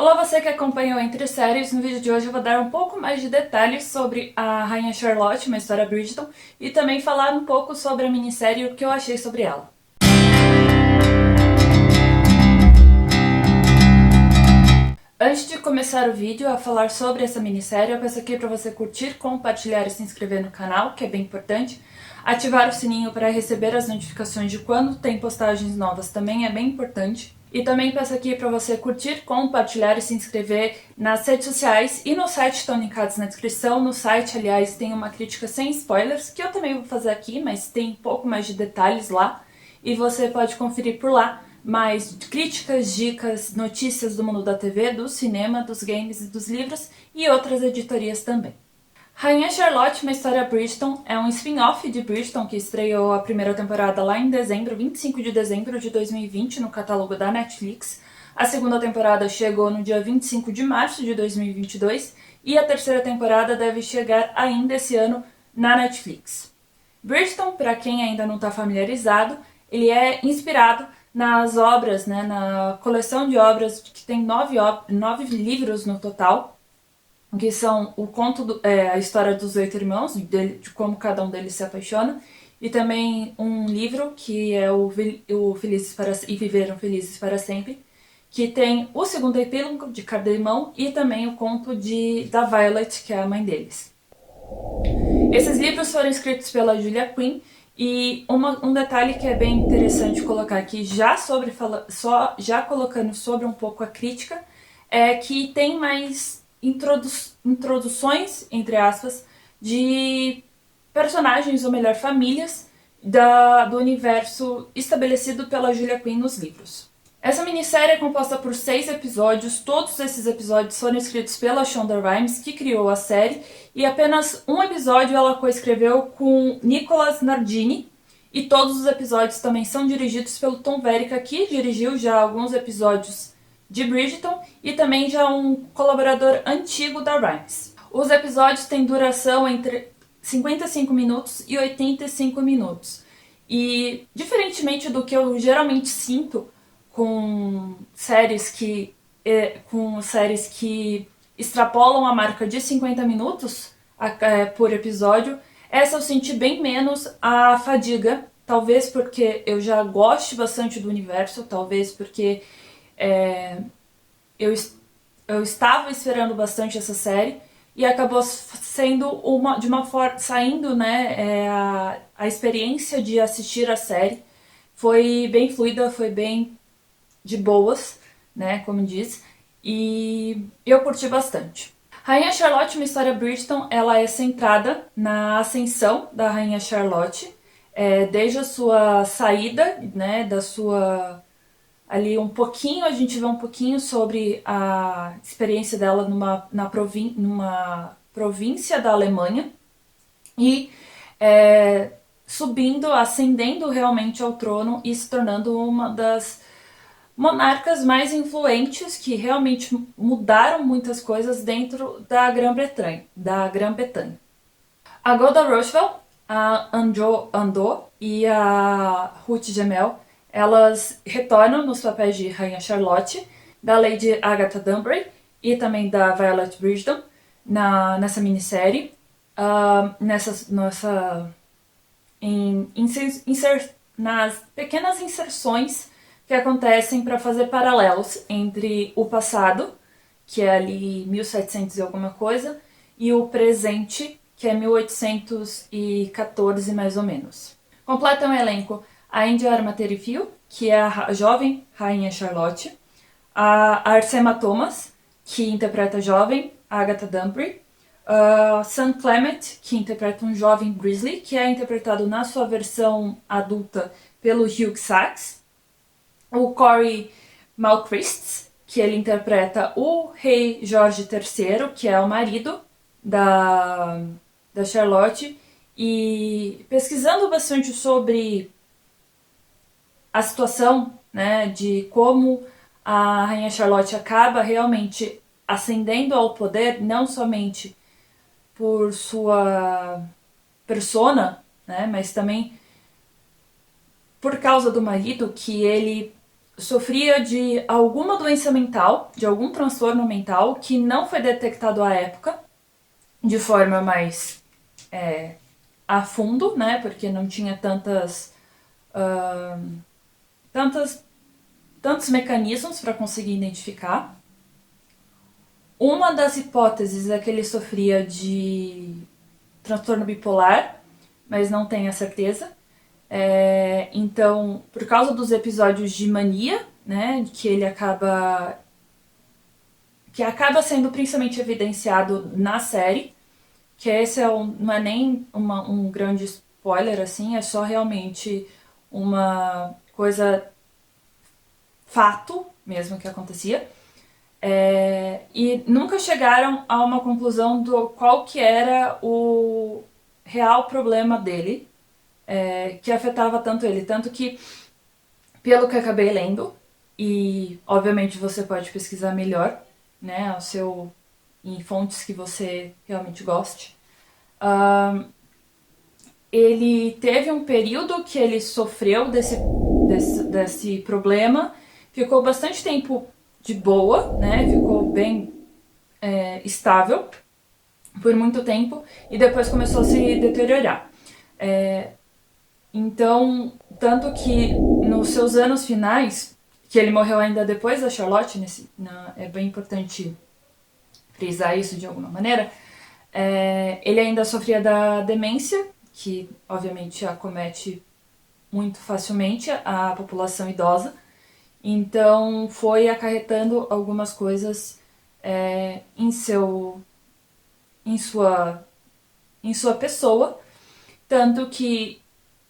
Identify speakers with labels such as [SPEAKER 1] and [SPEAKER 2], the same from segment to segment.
[SPEAKER 1] Olá, você que acompanha o Entre Séries. No vídeo de hoje eu vou dar um pouco mais de detalhes sobre a Rainha Charlotte, uma história Bridgerton, e também falar um pouco sobre a minissérie e o que eu achei sobre ela. Antes de começar o vídeo a falar sobre essa minissérie, eu peço aqui para você curtir, compartilhar e se inscrever no canal, que é bem importante. Ativar o sininho para receber as notificações de quando tem postagens novas também é bem importante. E também peço aqui para você curtir, compartilhar e se inscrever nas redes sociais e no site estão linkados na descrição. No site, aliás, tem uma crítica sem spoilers, que eu também vou fazer aqui, mas tem um pouco mais de detalhes lá. E você pode conferir por lá mais críticas, dicas, notícias do mundo da TV, do cinema, dos games e dos livros e outras editorias também. Rainha Charlotte, uma história Bridgerton, é um spin-off de Bridgerton que estreou a primeira temporada lá em dezembro, 25 de dezembro de 2020, no catálogo da Netflix. A segunda temporada chegou no dia 25 de março de 2022 e a terceira temporada deve chegar ainda esse ano na Netflix. Bridgerton, para quem ainda não está familiarizado, ele é inspirado nas obras, na coleção de obras que tem nove livros no total, que são o conto, a história dos 8 irmãos, de como cada um deles se apaixona, e também um livro que é o Felizes para e Viveram Felizes para Sempre, que tem o segundo epílogo de cada irmão e também o conto da Violet, que é a mãe deles. Esses livros foram escritos pela Julia Quinn e um detalhe que é bem interessante colocar aqui, já colocando sobre um pouco a crítica, é que tem mais introduções, entre aspas, de personagens, ou melhor, famílias, do universo estabelecido pela Julia Quinn nos livros. Essa minissérie é composta por 6 episódios, todos esses episódios foram escritos pela Shonda Rhimes, que criou a série, e apenas um episódio ela coescreveu com Nicholas Nardini, e todos os episódios também são dirigidos pelo Tom Verica, que dirigiu já alguns episódios de Bridgerton, e também já um colaborador antigo da Rhimes. Os episódios têm duração entre 55 minutos e 85 minutos, e diferentemente do que eu geralmente sinto com séries que extrapolam a marca de 50 minutos por episódio, essa eu senti bem menos a fadiga, talvez porque eu já goste bastante do universo, talvez porque eu, eu estava esperando bastante essa série e acabou sendo saindo, a experiência de assistir a série foi bem fluida, foi bem de boas, né, como diz, e eu curti bastante. Rainha Charlotte, uma história Bridgerton, ela é centrada na ascensão da Rainha Charlotte, desde a sua saída, né, da sua ali um pouquinho, a gente vê um pouquinho sobre a experiência dela numa província da Alemanha e subindo, ascendendo realmente ao trono e se tornando uma das monarcas mais influentes que realmente mudaram muitas coisas dentro da Grã-Bretanha. A Golda Roshwell, a Anjo Andô e a Ruth Gemmell, elas retornam nos papéis de Rainha Charlotte, da Lady Agatha Dunbury e também da Violet Bridgerton nessa minissérie. Nas pequenas inserções que acontecem para fazer paralelos entre o passado, que é ali 1700 e alguma coisa, e o presente, que é 1814 mais ou menos. Completam o elenco a India Armateri-Field, que é a jovem Rainha Charlotte, a Arsema Thomas, que interpreta a jovem Agatha Dunbury, Sam Clement, que interpreta um jovem Grizzly, que é interpretado na sua versão adulta pelo Hugh Sachs, o Corey Malchrist, que ele interpreta o rei Jorge III, que é o marido da Charlotte, e pesquisando bastante sobre a situação, né, de como a Rainha Charlotte acaba realmente ascendendo ao poder, não somente por sua persona, né, mas também por causa do marido, que ele sofria de alguma doença mental, de algum transtorno mental que não foi detectado à época, de forma mais a fundo, né? Porque não tinha tantas, tantos mecanismos para conseguir identificar. Uma das hipóteses é que ele sofria de transtorno bipolar, mas não tenho a certeza. Então, por causa dos episódios de mania, né, que acaba sendo principalmente evidenciado na série, que esse não é nem um grande spoiler, assim, é só realmente uma coisa, fato mesmo que acontecia. E nunca chegaram a uma conclusão do qual que era o real problema dele, que afetava tanto ele. Tanto que, pelo que eu acabei lendo, e obviamente você pode pesquisar melhor, né, em fontes que você realmente goste, ele teve um período que ele sofreu desse problema, ficou bastante tempo de boa, né? Ficou bem estável por muito tempo e depois começou a se deteriorar. Então, tanto que nos seus anos finais, que ele morreu ainda depois da Charlotte, é bem importante frisar isso de alguma maneira, ele ainda sofria da demência, que obviamente acomete muito facilmente a população idosa. Então foi acarretando algumas coisas em sua pessoa, tanto que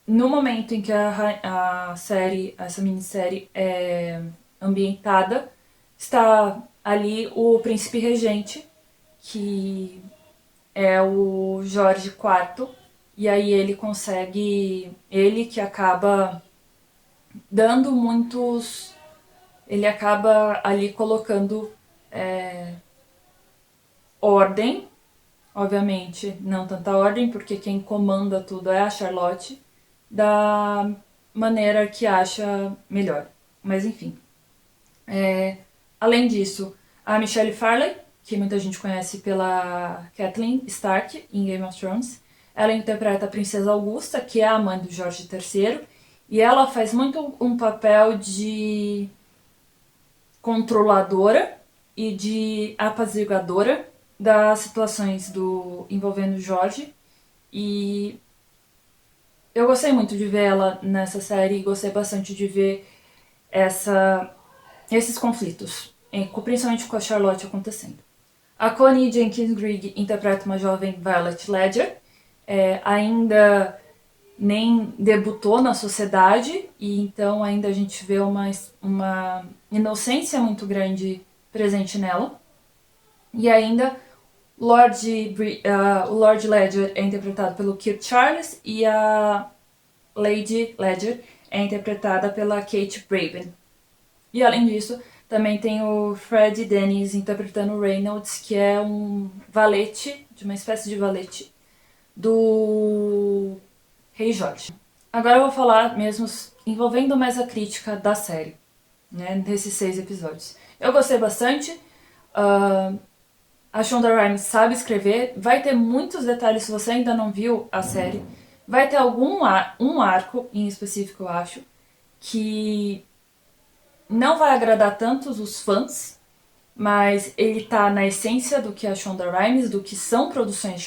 [SPEAKER 1] no momento em que essa minissérie é ambientada, está ali o príncipe regente, que é o Jorge IV, e aí ele que acaba dando muitos, ele acaba ali colocando ordem, obviamente não tanta ordem, porque quem comanda tudo é a Charlotte, da maneira que acha melhor. Mas enfim. Além disso, a Michelle Farley, que muita gente conhece pela Catelyn Stark em Game of Thrones, ela interpreta a Princesa Augusta, que é a mãe do Jorge III, e ela faz muito um papel de controladora e de apaziguadora das situações envolvendo Jorge. E eu gostei muito de ver ela nessa série e gostei bastante de ver esses conflitos, principalmente com a Charlotte acontecendo. A Connie Jenkins Reid interpreta uma jovem Violet Ledger, ainda nem debutou na sociedade, e então ainda a gente vê uma inocência muito grande presente nela. E ainda o Lord Ledger é interpretado pelo Kit Charles e a Lady Ledger é interpretada pela Kate Braben. E além disso, também tem o Fred Dennis interpretando o Reynolds, que é um valete, de uma espécie de valete, do Rei Jorge. Agora eu vou falar mesmo envolvendo mais a crítica da série, né, desses 6 episódios. Eu gostei bastante. A Shonda Rhimes sabe escrever. Vai ter muitos detalhes se você ainda não viu a série. Vai ter um arco em específico, eu acho, que não vai agradar tanto os fãs, mas ele tá na essência do que é a Shonda Rhimes, do que são produções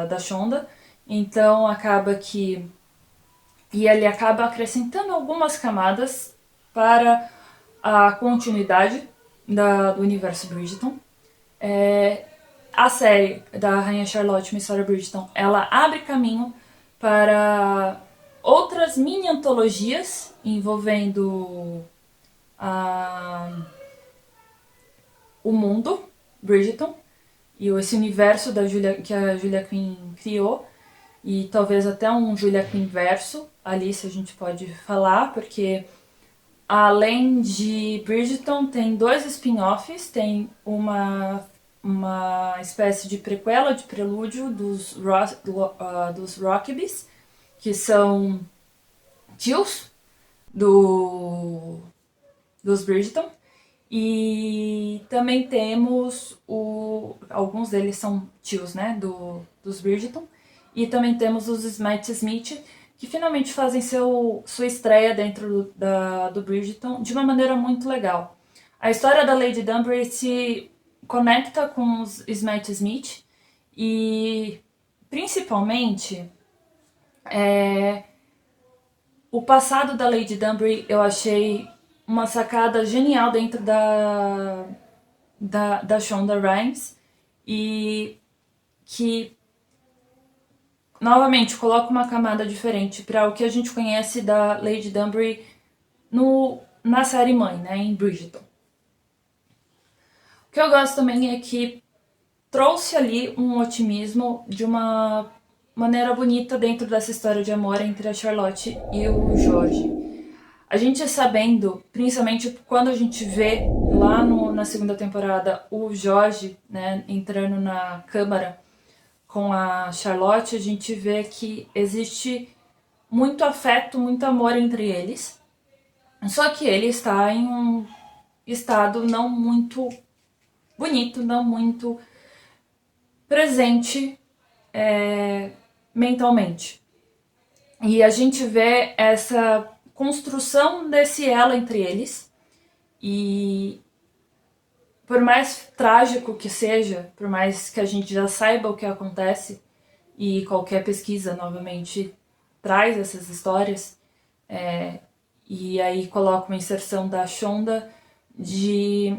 [SPEAKER 1] da Shonda. Então acaba que... E ele acaba acrescentando algumas camadas para a continuidade do universo Bridgerton. A série da Rainha Charlotte, Uma História Bridgerton, ela abre caminho para outras mini-antologias envolvendo o mundo Bridgerton e esse universo que a Julia Quinn criou, e talvez até um Julia Quinn verso ali, se a gente pode falar, porque além de Bridgerton tem 2 spin-offs, tem uma espécie de prequela, de prelúdio dos Rockabills, que são tios do dos Bridgerton. E também temos alguns deles são tios, né, dos Bridgerton. E também temos os Matt Smith, que finalmente fazem sua estreia dentro do Bridgerton de uma maneira muito legal. A história da Lady Danbury se conecta com os Matt Smith e, principalmente, o passado da Lady Danbury eu achei uma sacada genial dentro da Shonda Rhimes e que novamente coloca uma camada diferente para o que a gente conhece da Lady Danbury na série mãe, né, em Bridgerton. O que eu gosto também é que trouxe ali um otimismo de uma maneira bonita dentro dessa história de amor entre a Charlotte e o Jorge. A gente sabendo, principalmente quando a gente vê lá na segunda temporada o Jorge, né, entrando na câmara com a Charlotte, a gente vê que existe muito afeto, muito amor entre eles. Só que ele está em um estado não muito bonito, não muito presente mentalmente. E a gente vê essa construção desse elo entre eles. E por mais trágico que seja, por mais que a gente já saiba o que acontece, e qualquer pesquisa, novamente, traz essas histórias, e aí coloca uma inserção da Shonda de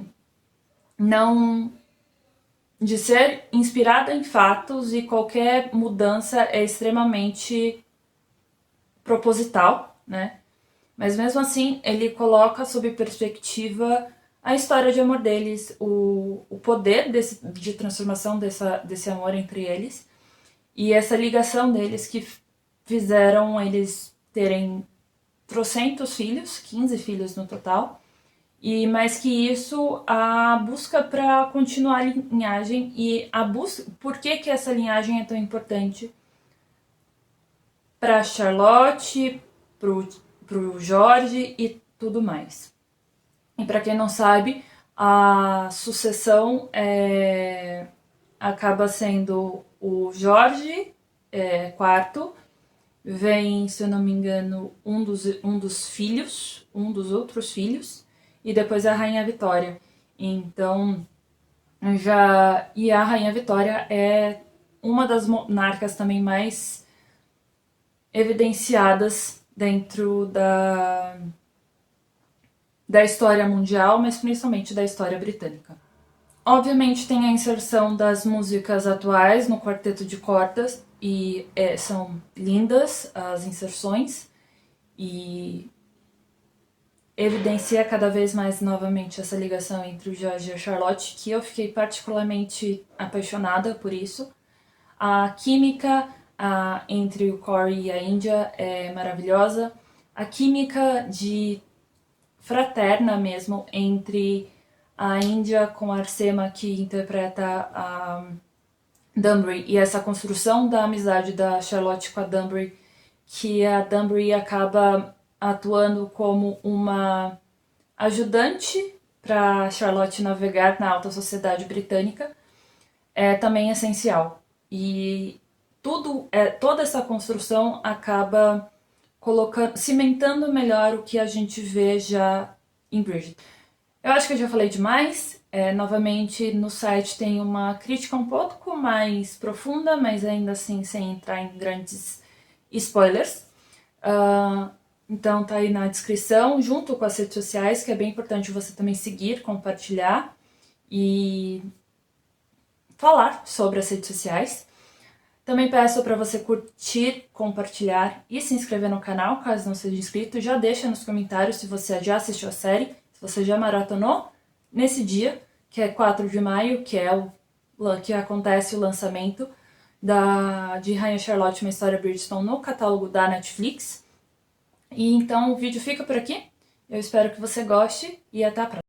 [SPEAKER 1] ser inspirada em fatos e qualquer mudança é extremamente proposital, né? Mas mesmo assim, ele coloca sob perspectiva a história de amor deles, o poder de transformação desse amor entre eles e essa ligação deles que fizeram eles terem trocentos filhos, 15 filhos no total, e mais que isso, a busca para continuar a linhagem e a busca... Por que essa linhagem é tão importante para Charlotte, pro Jorge e tudo mais. E para quem não sabe, a sucessão acaba sendo o Jorge IV, vem, se eu não me engano, um dos filhos, um dos outros filhos, e depois a Rainha Vitória. Então, e a Rainha Vitória é uma das monarcas também mais evidenciadas dentro da história mundial, mas principalmente da história britânica. Obviamente tem a inserção das músicas atuais no quarteto de cordas, e são lindas as inserções, e evidencia cada vez mais novamente essa ligação entre o George e a Charlotte, que eu fiquei particularmente apaixonada por isso. A química entre o Corey e a India é maravilhosa. A química fraterna mesmo entre a India com a Arsema, que interpreta a Danbury, e essa construção da amizade da Charlotte com a Danbury, que a Danbury acaba atuando como uma ajudante para Charlotte navegar na alta sociedade britânica, é também essencial. E toda essa construção acaba cimentando melhor o que a gente vê já em Bridgerton. Eu acho que eu já falei demais. Novamente, no site tem uma crítica um pouco mais profunda, mas ainda assim sem entrar em grandes spoilers. Então tá aí na descrição, junto com as redes sociais, que é bem importante você também seguir, compartilhar e falar sobre as redes sociais. Também peço para você curtir, compartilhar e se inscrever no canal, caso não seja inscrito. Já deixa nos comentários se você já assistiu a série, se você já maratonou nesse dia, que é 4 de maio, que que acontece o lançamento de Rainha Charlotte, uma história Bridgerton no catálogo da Netflix. E então o vídeo fica por aqui. Eu espero que você goste e até a próxima.